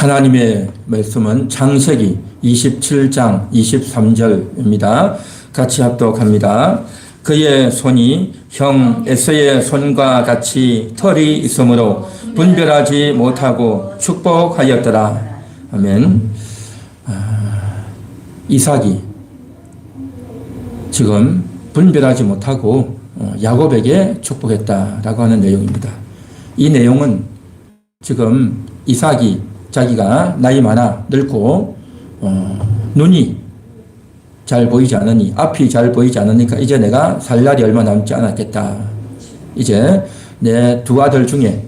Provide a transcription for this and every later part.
하나님의 말씀은 창세기 27장 23절입니다. 같이 합독합니다. 그의 손이 형 에서의 손과 같이 털이 있으므로 분별하지 못하고 축복하였더라. 아멘. 이삭이 지금 분별하지 못하고 야곱에게 축복했다라고 하는 내용입니다. 이 내용은 지금 이삭이 자기가 나이 많아 늙고 눈이 잘 보이지 않으니, 앞이 잘 보이지 않으니까 이제 내가 살 날이 얼마 남지 않았겠다. 이제 내 두 아들 중에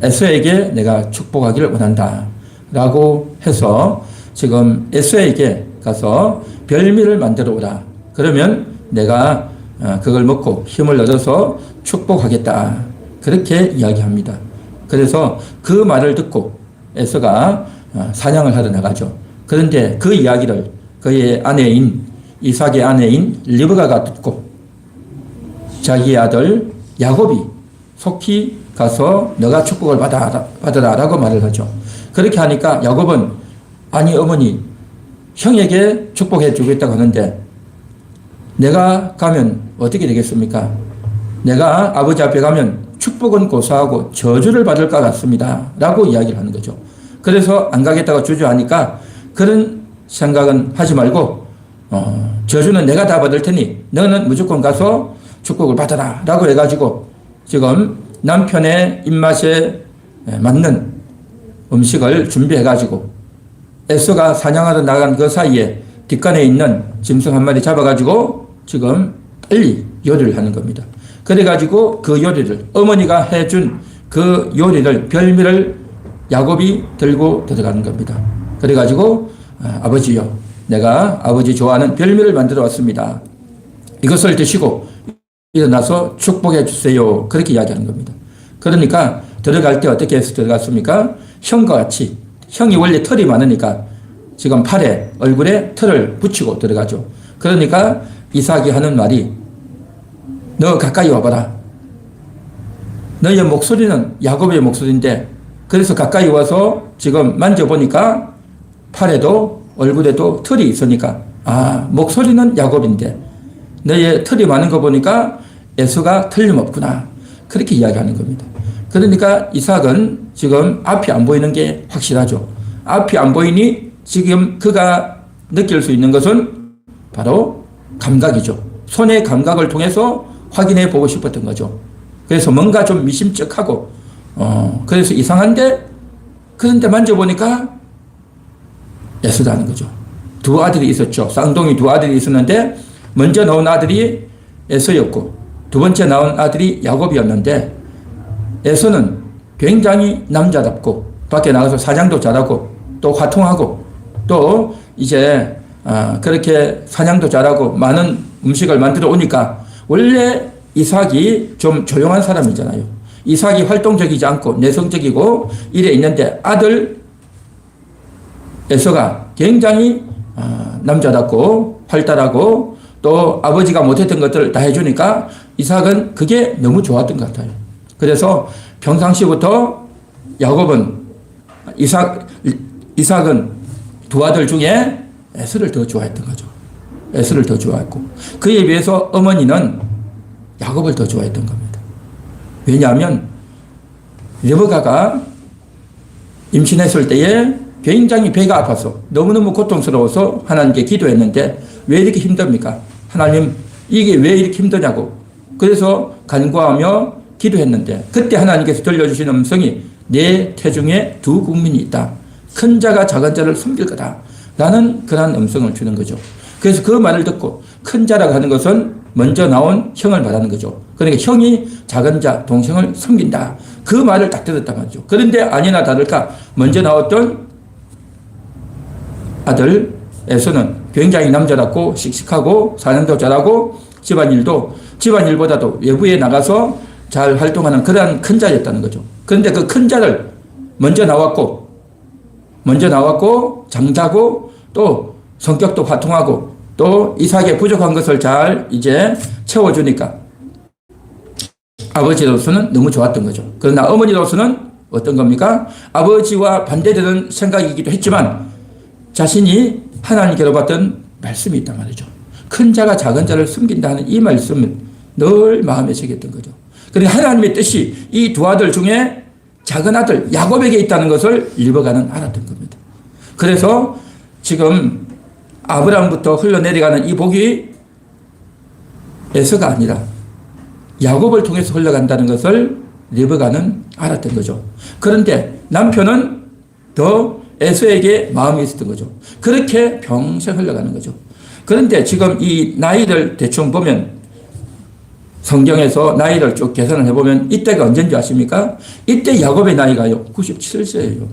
에서에게 내가 축복하기를 원한다 라고 해서 지금 에서에게 가서 별미를 만들어 오라. 그러면 내가 그걸 먹고 힘을 얻어서 축복하겠다. 그렇게 이야기합니다. 그래서 그 말을 듣고 에서가 사냥을 하러 나가죠. 그런데 그 이야기를 그의 아내인 이삭의 아내인 리브가가 듣고 자기의 아들 야곱이 속히 가서 너가 축복을 받아라 라고 말을 하죠. 그렇게 하니까 야곱은 아니 어머니 형에게 축복해 주겠다고 하는데 내가 가면 어떻게 되겠습니까? 내가 아버지 앞에 가면 축복은 고사하고 저주를 받을 것 같습니다 라고 이야기를 하는 거죠. 그래서 안 가겠다고 주저하니까 그런 생각은 하지 말고 저주는 내가 다 받을 테니 너는 무조건 가서 축복을 받아라 라고 해가지고 지금 남편의 입맛에 맞는 음식을 준비해가지고 에서가 사냥하러 나간 그 사이에 뒷간에 있는 짐승 한 마리 잡아가지고 지금 빨리 요리를 하는 겁니다. 그래가지고 그 요리를 어머니가 해준 그 요리를 별미를 야곱이 들고 들어가는 겁니다. 그래가지고 아버지요, 내가 아버지 좋아하는 별미를 만들어 왔습니다. 이것을 드시고 일어나서 축복해 주세요. 그렇게 이야기하는 겁니다. 그러니까 들어갈 때 어떻게 해서 들어갔습니까? 형과 같이, 형이 원래 털이 많으니까 지금 팔에 얼굴에 털을 붙이고 들어가죠. 그러니까 이삭이 하는 말이 너 가까이 와봐라. 너의 목소리는 야곱의 목소리인데 그래서 가까이 와서 지금 만져보니까 팔에도 얼굴에도 털이 있으니까 목소리는 야곱인데 너의 털이 많은 거 보니까 에서가 틀림없구나. 그렇게 이야기하는 겁니다. 그러니까 이삭은 지금 앞이 안 보이는 게 확실하죠. 앞이 안 보이니 지금 그가 느낄 수 있는 것은 바로 감각이죠. 손의 감각을 통해서 확인해 보고 싶었던 거죠. 그래서 뭔가 좀 미심쩍하고 그래서 이상한데 그런데 만져보니까 에서라는 거죠. 두 아들이 있었죠. 쌍둥이 두 아들이 있었는데 먼저 나온 아들이 에서였고 두 번째 나온 아들이 야곱이었는데 에서는 굉장히 남자답고 밖에 나가서 사냥도 잘하고 또 화통하고 또 이제 그렇게 사냥도 잘하고 많은 음식을 만들어 오니까 원래 이삭이 좀 조용한 사람이잖아요. 이삭이 활동적이지 않고 내성적이고 이래 있는데 아들 에서가 굉장히 남자답고 활달하고 또 아버지가 못했던 것들을 다 해주니까 이삭은 그게 너무 좋았던 것 같아요. 그래서 평상시부터 야곱은 이삭은 두 아들 중에 에서를 더 좋아했던 거죠. 에서를 더 좋아했고 그에 비해서 어머니는 야곱을 더 좋아했던 겁니다. 왜냐하면 리브가가 임신했을 때에 굉장히 배가 아파서 너무너무 고통스러워서 하나님께 기도했는데 왜 이렇게 힘듭니까? 하나님 이게 왜 이렇게 힘드냐고 그래서 간구하며 기도했는데 그때 하나님께서 들려주신 음성이 내 태중에 두 국민이 있다. 큰 자가 작은 자를 섬길 거다. 라는 그런 음성을 주는 거죠. 그래서 그 말을 듣고 큰 자라고 하는 것은 먼저 나온 형을 말하는 거죠. 그러니까 형이 작은 자, 동생을 섬긴다. 그 말을 딱 들었단 말이죠. 그런데 아니나 다를까 먼저 나왔던 아들 에서는 굉장히 남자답고 씩씩하고 사냥도 잘하고 집안일보다도 외부에 나가서 잘 활동하는 그러한 큰 자였다는 거죠. 그런데 그 큰 자를 먼저 나왔고 장자고 또 성격도 화통하고 또 이삭의 부족한 것을 잘 이제 채워주니까 아버지로서는 너무 좋았던 거죠. 그러나 어머니로서는 어떤 겁니까? 아버지와 반대되는 생각이기도 했지만 자신이 하나님께로 받던 말씀이 있단 말이죠. 큰 자가 작은 자를 숨긴다는 이 말씀을 늘 마음에 새겼던 거죠. 그러니까 하나님의 뜻이 이 두 아들 중에 작은 아들 야곱에게 있다는 것을 리브가는 알았던 겁니다. 그래서 지금 아브라함부터 흘러내려가는 이 복이 에서가 아니라 야곱을 통해서 흘러간다는 것을 리브가는 알았던 거죠. 그런데 남편은 더 에서에게 마음이 있었던 거죠. 그렇게 평생 흘러가는 거죠. 그런데 지금 이 나이를 대충 보면 성경에서 나이를 쭉 계산을 해보면 이때가 언제인지 아십니까? 이때 야곱의 나이가요 97세예요.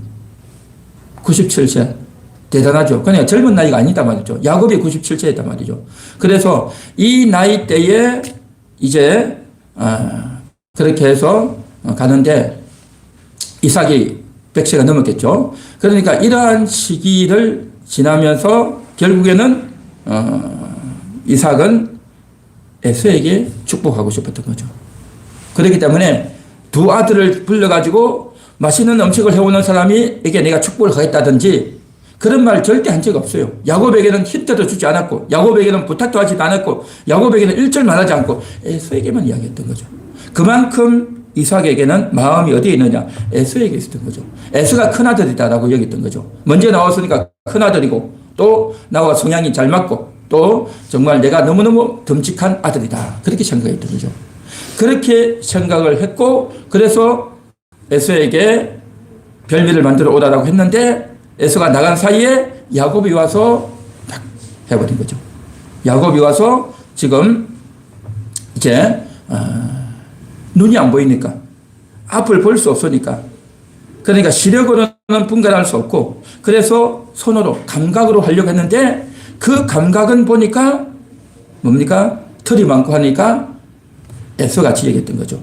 97세. 대단하죠. 그러니까 젊은 나이가 아니다 말이죠. 야곱이 97세였단 말이죠. 그래서 이 나이 때에 이제 그렇게 해서 가는데 이삭이 100세가 넘었겠죠. 그러니까 이러한 시기를 지나면서 결국에는 이삭은 에서에게 축복하고 싶었던 거죠. 그렇기 때문에 두 아들을 불러가지고 맛있는 음식을 해오는 사람에게 내가 축복을 하겠다든지 그런 말 절대 한 적 없어요. 야곱에게는 힌트도 주지 않았고 야곱에게는 부탁도 하지도 않았고 야곱에게는 일절만 하지 않고 에서에게만 이야기했던 거죠. 그만큼 이삭에게는 마음이 어디에 있느냐? 에서에게 있었던 거죠. 에서가 큰아들이다라고 여겼던 거죠. 먼저 나왔으니까 큰아들이고 또 나와 성향이 잘 맞고 또 정말 내가 너무너무 듬직한 아들이다. 그렇게 생각했던 거죠. 그렇게 생각을 했고 그래서 에서에게 별미를 만들어 오라라고 했는데 에서가 나간 사이에 야곱이 와서 딱 해버린 거죠. 야곱이 와서 지금 이제 눈이 안 보이니까 앞을 볼 수 없으니까 그러니까 시력으로는 분간할 수 없고 그래서 손으로 감각으로 하려고 했는데 그 감각은 보니까 뭡니까? 털이 많고 하니까 에서같이 얘기했던 거죠.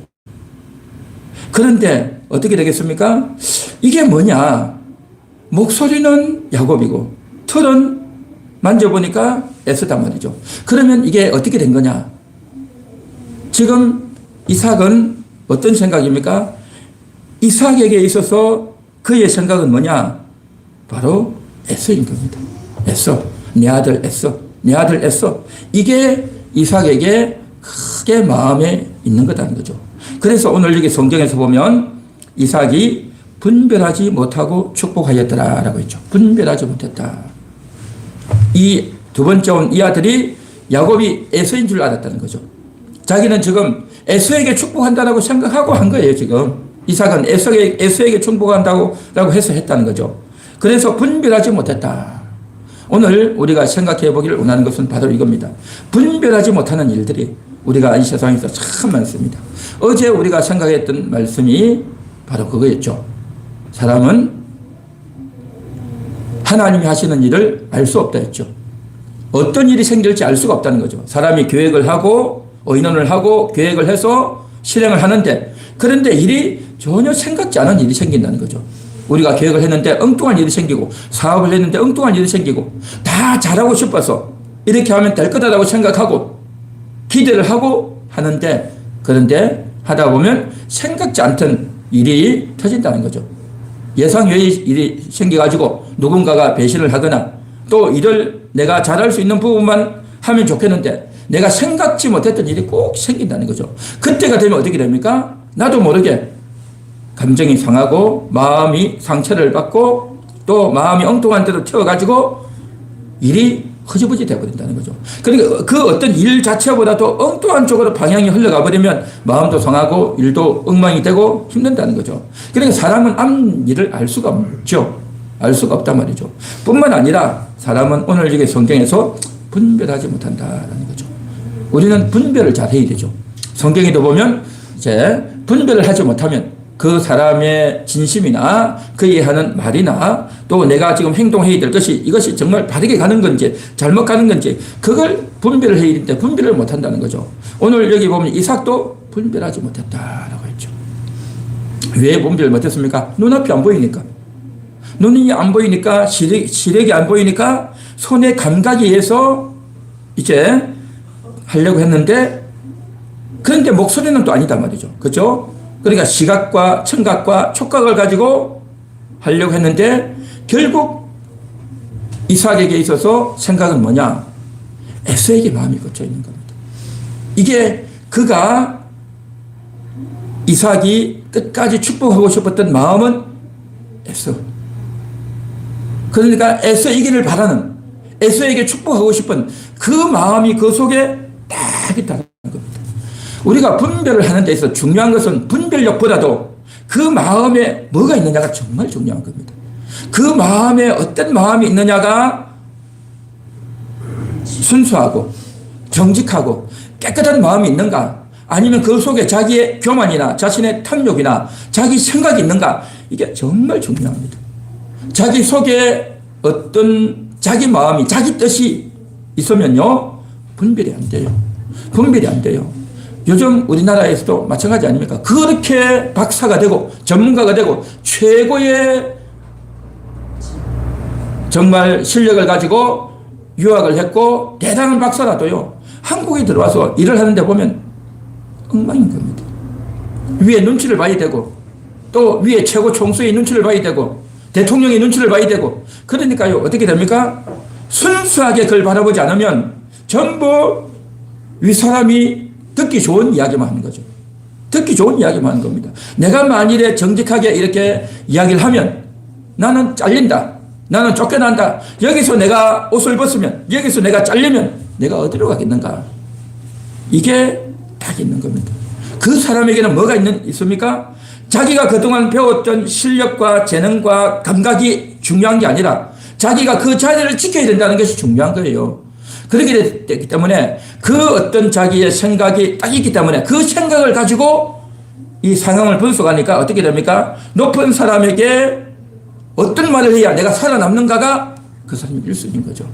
그런데 어떻게 되겠습니까? 이게 뭐냐? 목소리는 야곱이고 털은 만져보니까 에서단 말이죠. 그러면 이게 어떻게 된 거냐? 지금 이삭은 어떤 생각입니까? 이삭에게 있어서 그의 생각은 뭐냐? 바로 에서인 겁니다. 에서. 내 아들 에서. 내 아들 에서. 이게 이삭에게 크게 마음에 있는 거다는 거죠. 그래서 오늘 여기 성경에서 보면 이삭이 분별하지 못하고 축복하였더라라고 했죠. 분별하지 못했다. 이 두 번째 온 이 아들이 야곱이 에서인 줄 알았다는 거죠. 자기는 지금 에서에게 축복한다라고 생각하고 한 거예요, 지금. 이삭은 에서에게 축복한다고 해서 했다는 거죠. 그래서 분별하지 못했다. 오늘 우리가 생각해 보기를 원하는 것은 바로 이겁니다. 분별하지 못하는 일들이 우리가 이 세상에서 참 많습니다. 어제 우리가 생각했던 말씀이 바로 그거였죠. 사람은 하나님이 하시는 일을 알 수 없다 했죠. 어떤 일이 생길지 알 수가 없다는 거죠. 사람이 계획을 하고 의논을 하고 계획을 해서 실행을 하는데 그런데 일이 전혀 생각지 않은 일이 생긴다는 거죠. 우리가 계획을 했는데 엉뚱한 일이 생기고 사업을 했는데 엉뚱한 일이 생기고 다 잘하고 싶어서 이렇게 하면 될 거다라고 생각하고 기대를 하고 하는데 그런데 하다 보면 생각지 않던 일이 터진다는 거죠. 예상 외의 일이 생겨가지고 누군가가 배신을 하거나 또 일을 내가 잘할 수 있는 부분만 하면 좋겠는데 내가 생각지 못했던 일이 꼭 생긴다는 거죠. 그때가 되면 어떻게 됩니까? 나도 모르게 감정이 상하고 마음이 상처를 받고 또 마음이 엉뚱한 데로 튀어가지고 일이 흐지부지 되어버린다는 거죠. 그러니까 그 어떤 일 자체보다도 엉뚱한 쪽으로 방향이 흘러가 버리면 마음도 상하고 일도 엉망이 되고 힘든다는 거죠. 그러니까 사람은 아무 일을 알 수가 없죠. 알 수가 없단 말이죠. 뿐만 아니라 사람은 오늘 이게 성경에서 분별하지 못한다라는 거죠. 우리는 분별을 잘 해야 되죠. 성경에도 보면 이제 분별을 하지 못하면 그 사람의 진심이나 그의 하는 말이나 또 내가 지금 행동해야 될 것이 이것이 정말 바르게 가는 건지 잘못 가는 건지 그걸 분별을 해야 되는데 분별을 못한다는 거죠. 오늘 여기 보면 이삭도 분별하지 못했다라고 했죠. 왜 분별을 못했습니까? 눈앞이 안 보이니까. 눈이 안 보이니까 시력이 안 보이니까 손의 감각에 의해서 이제 하려고 했는데 그런데 목소리는 또 아니다 말이죠. 그렇죠? 그러니까 시각과 청각과 촉각을 가지고 하려고 했는데 결국 이삭에게 있어서 생각은 뭐냐? 에서에게 마음이 꽂혀 있는 겁니다. 이게 그가 이삭이 끝까지 축복하고 싶었던 마음은 에서. 그러니까 에서이기를 바라는, 에서에게 축복하고 싶은 그 마음이 그 속에 딱 있다는 겁니다. 우리가 분별을 하는 데 있어서 중요한 것은 분별력보다도 그 마음에 뭐가 있느냐가 정말 중요한 겁니다. 그 마음에 어떤 마음이 있느냐가 순수하고 정직하고 깨끗한 마음이 있는가, 아니면 그 속에 자기의 교만이나 자신의 탐욕이나 자기 생각이 있는가, 이게 정말 중요합니다. 자기 속에 어떤 자기 마음이, 자기 뜻이 있으면요, 분별이 안 돼요. 분별이 안 돼요. 요즘 우리나라에서도 마찬가지 아닙니까? 그렇게 박사가 되고 전문가가 되고 최고의 정말 실력을 가지고 유학을 했고 대단한 박사라도요, 한국에 들어와서 일을 하는데 보면 엉망인 겁니다. 위에 눈치를 봐야 되고, 또 위에 최고 총수의 눈치를 봐야 되고, 대통령의 눈치를 봐야 되고, 그러니까요, 어떻게 됩니까? 순수하게 그걸 바라보지 않으면 전부 윗사람이 듣기 좋은 이야기만 하는 거죠. 듣기 좋은 이야기만 하는 겁니다. 내가 만일에 정직하게 이렇게 이야기를 하면 나는 잘린다, 나는 쫓겨난다, 여기서 내가 옷을 벗으면, 여기서 내가 잘리면 내가 어디로 가겠는가, 이게 딱 있는 겁니다. 그 사람에게는 뭐가 있습니까? 자기가 그동안 배웠던 실력과 재능과 감각이 중요한 게 아니라 자기가 그 자리를 지켜야 된다는 것이 중요한 거예요. 그렇게 됐기 때문에 그 어떤 자기의 생각이 딱 있기 때문에 그 생각을 가지고 이 상황을 분석하니까 어떻게 됩니까? 높은 사람에게 어떤 말을 해야 내가 살아남는가가 그 사람이 1순위인 거죠.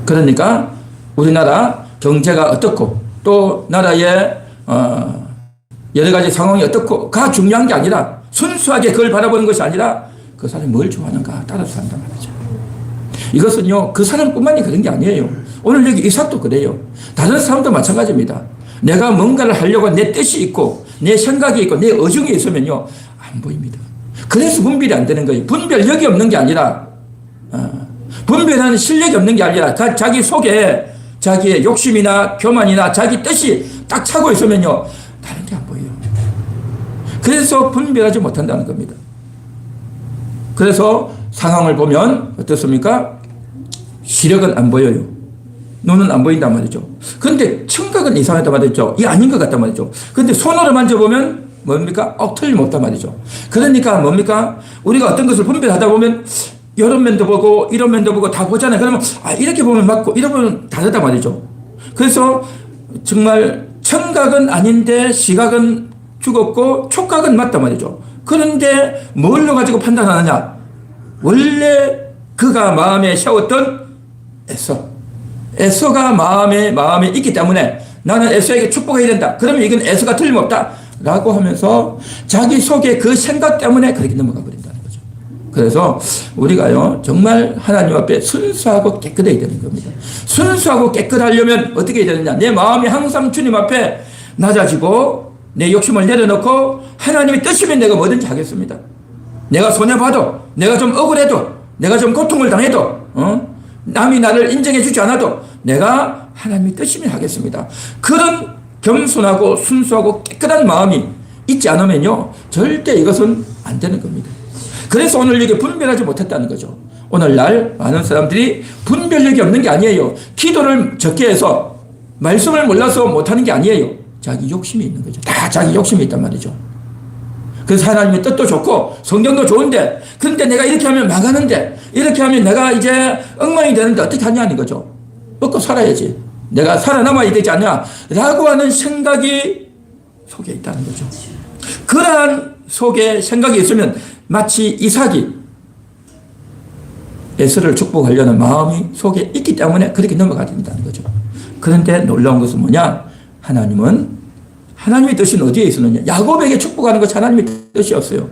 그러니까 우리나라 경제가 어떻고 또 나라의 여러 가지 상황이 어떻고가 중요한 게 아니라, 순수하게 그걸 바라보는 것이 아니라 그 사람이 뭘 좋아하는가 따라서 산단 말이죠. 이것은요, 그 사람뿐만이 그런 게 아니에요. 오늘 여기 이삭도 그래요. 다른 사람도 마찬가지입니다. 내가 뭔가를 하려고 내 뜻이 있고 내 생각이 있고 내 의중이 있으면요, 안 보입니다. 그래서 분별이 안 되는 거예요. 분별력이 없는 게 아니라, 분별하는 실력이 없는 게 아니라 자기 속에 자기의 욕심이나 교만이나 자기 뜻이 딱 차고 있으면요, 다른 게 안 보여요. 그래서 분별하지 못한다는 겁니다. 그래서 상황을 보면 어떻습니까? 시력은 안 보여요. 눈은 안 보인단 말이죠. 그런데 청각은 이상하단 말이죠. 이게 아닌 것 같단 말이죠. 그런데 손으로 만져보면 뭡니까? 틀림없단 말이죠. 그러니까 뭡니까? 우리가 어떤 것을 분별하다 보면 이런 면도 보고 이런 면도 보고 다 보잖아요. 그러면 이렇게 보면 맞고 이렇게 보면 다르단 말이죠. 그래서 정말 청각은 아닌데 시각은 죽었고 촉각은 맞단 말이죠. 그런데 뭘로 가지고 판단하느냐? 원래 그가 마음에 세웠던 에서가 마음에 있기 때문에 나는 에서에게 축복해야 된다. 그러면 이건 에서가 틀림없다 라고 하면서 자기 속에 그 생각 때문에 그렇게 넘어가 버린다는 거죠. 그래서 우리가요, 정말 하나님 앞에 순수하고 깨끗해야 되는 겁니다. 순수하고 깨끗하려면 어떻게 해야 되느냐? 내 마음이 항상 주님 앞에 낮아지고 내 욕심을 내려놓고 하나님의 뜻이면 내가 뭐든지 하겠습니다. 내가 손해봐도, 내가 좀 억울해도, 내가 좀 고통을 당해도, 남이 나를 인정해 주지 않아도 내가 하나님의 뜻이면 하겠습니다. 그런 겸손하고 순수하고 깨끗한 마음이 있지 않으면요, 절대 이것은 안 되는 겁니다. 그래서 오늘 이게 분별하지 못했다는 거죠. 오늘날 많은 사람들이 분별력이 없는 게 아니에요. 기도를 적게 해서 말씀을 몰라서 못하는 게 아니에요. 자기 욕심이 있는 거죠. 다 자기 욕심이 있단 말이죠. 그래서 하나님의 뜻도 좋고 성경도 좋은데, 그런데 내가 이렇게 하면 망하는데, 이렇게 하면 내가 이제 엉망이 되는데 어떻게 하냐는 거죠. 먹고 살아야지, 내가 살아남아야 되지 않냐 라고 하는 생각이 속에 있다는 거죠. 그러한 속에 생각이 있으면 마치 이삭이 에서를 축복하려는 마음이 속에 있기 때문에 그렇게 넘어가야 된다는 거죠. 그런데 놀라운 것은 뭐냐? 하나님의 뜻은 어디에 있었느냐? 야곱에게 축복하는 것이 하나님의 뜻이었어요.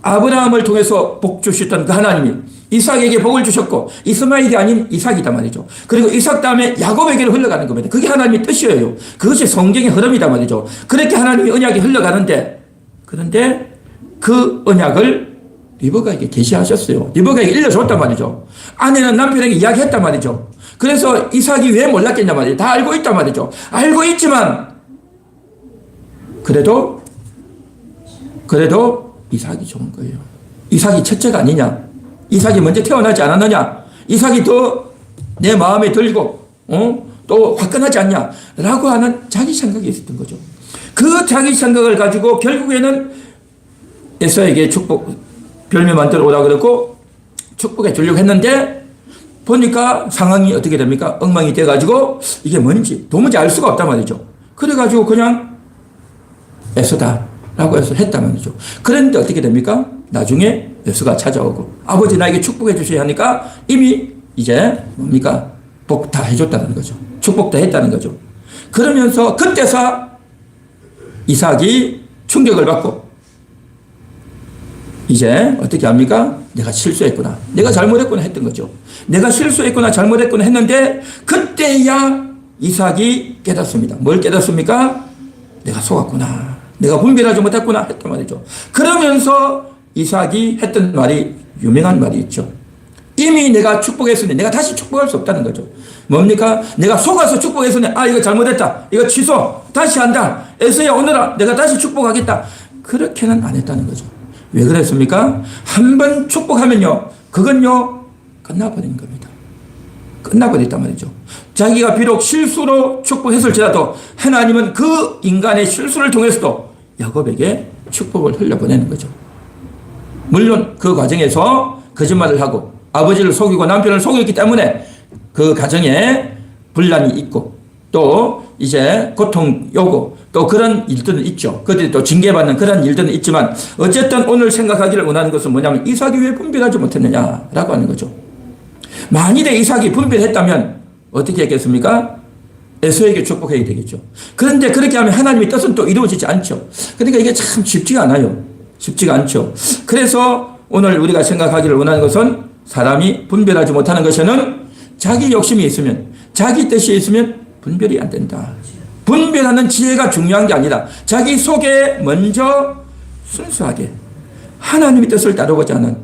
아브라함을 통해서 복 주셨던 그 하나님이 이삭에게 복을 주셨고 이스마엘이 아닌 이삭이다 말이죠. 그리고 이삭 다음에 야곱에게로 흘러가는 겁니다. 그게 하나님의 뜻이에요. 그것이 성경의 흐름이다 말이죠. 그렇게 하나님의 언약이 흘러가는데, 그런데 그 언약을 리브가에게 계시하셨어요. 리브가에게 일러줬단 말이죠. 아내는 남편에게 이야기했단 말이죠. 그래서 이삭이 왜 몰랐겠냐 말이죠. 다 알고 있단 말이죠. 알고 있지만 그래도 이삭이 좋은 거예요. 이삭이 첫째가 아니냐? 이삭이 먼저 태어나지 않았느냐? 이삭이 더 내 마음에 들고 또 화끈하지 않냐? 라고 하는 자기 생각이 있었던 거죠. 그 자기 생각을 가지고 결국에는 에서에게 축복 별미 만들어 오라 그러고 축복해 주려고 했는데 보니까 상황이 어떻게 됩니까? 엉망이 돼가지고 이게 뭔지 도무지 알 수가 없단 말이죠. 그래가지고 그냥 에서다라고 해서 했단 말이죠. 그런데 어떻게 됩니까? 나중에 에서가 찾아오고 아버지 나에게 축복해 주셔야 하니까 이미 이제 뭡니까? 복 다 해줬다는 거죠. 축복 다 했다는 거죠. 그러면서 그때서 이삭이 충격을 받고 이제 어떻게 합니까? 내가 실수했구나. 내가 잘못했구나 했던 거죠. 내가 실수했구나 잘못했구나 했는데 그때야 이삭이 깨닫습니다. 뭘 깨닫습니까? 내가 속았구나. 내가 분별하지 못했구나 했단 말이죠. 그러면서 이삭이 했던 말이 유명한 말이 있죠. 이미 내가 축복했으니 내가 다시 축복할 수 없다는 거죠. 뭡니까? 내가 속아서 축복했으니 이거 잘못했다. 이거 취소. 다시 한다. 에서야 오늘아 내가 다시 축복하겠다. 그렇게는 안 했다는 거죠. 왜 그랬습니까? 한 번 축복하면요. 그건요. 끝나버리는 겁니다. 끝나버렸단 말이죠. 자기가 비록 실수로 축복했을지라도 하나님은 그 인간의 실수를 통해서도 야곱에게 축복을 흘려보내는 거죠. 물론 그 과정에서 거짓말을 하고 아버지를 속이고 남편을 속였기 때문에 그 가정에 분란이 있고 또 이제 고통 요구 또 그런 일들은 있죠. 그들이 또 징계받는 그런 일들은 있지만 어쨌든 오늘 생각하기를 원하는 것은 뭐냐면 이삭이 왜 분별하지 못했느냐라고 하는 거죠. 만일에 이삭이 분별했다면 어떻게 했겠습니까? 에서에게 축복해야 되겠죠. 그런데 그렇게 하면 하나님의 뜻은 또 이루어지지 않죠. 그러니까 이게 참 쉽지가 않아요. 쉽지가 않죠. 그래서 오늘 우리가 생각하기를 원하는 것은 사람이 분별하지 못하는 것은 자기 욕심이 있으면 자기 뜻이 있으면 분별이 안 된다. 분별하는 지혜가 중요한 게 아니라 자기 속에 먼저 순수하게 하나님의 뜻을 따르고자 하는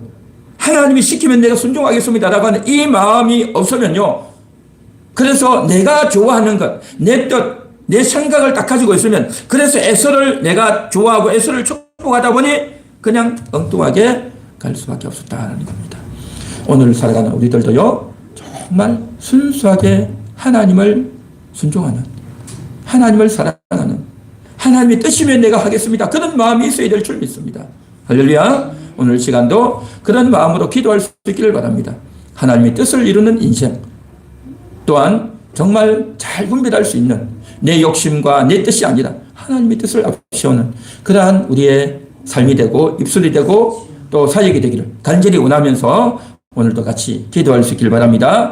하나님이 시키면 내가 순종하겠습니다 라고 하는 이 마음이 없으면요. 그래서 내가 좋아하는 것, 내 뜻, 내 생각을 딱 가지고 있으면 그래서 에서를 내가 좋아하고 에서를 축복하다 보니 그냥 엉뚱하게 갈 수밖에 없었다는 겁니다. 오늘 살아가는 우리들도요. 정말 순수하게 하나님을 순종하는 하나님을 사랑하는 하나님의 뜻이면 내가 하겠습니다. 그런 마음이 있어야 될 줄 믿습니다. 할렐루야. 오늘 시간도 그런 마음으로 기도할 수 있기를 바랍니다. 하나님의 뜻을 이루는 인생 또한 정말 잘 분별할 수 있는 내 욕심과 내 뜻이 아니라 하나님의 뜻을 앞세우는 그러한 우리의 삶이 되고 입술이 되고 또 사역이 되기를 간절히 원하면서 오늘도 같이 기도할 수 있기를 바랍니다.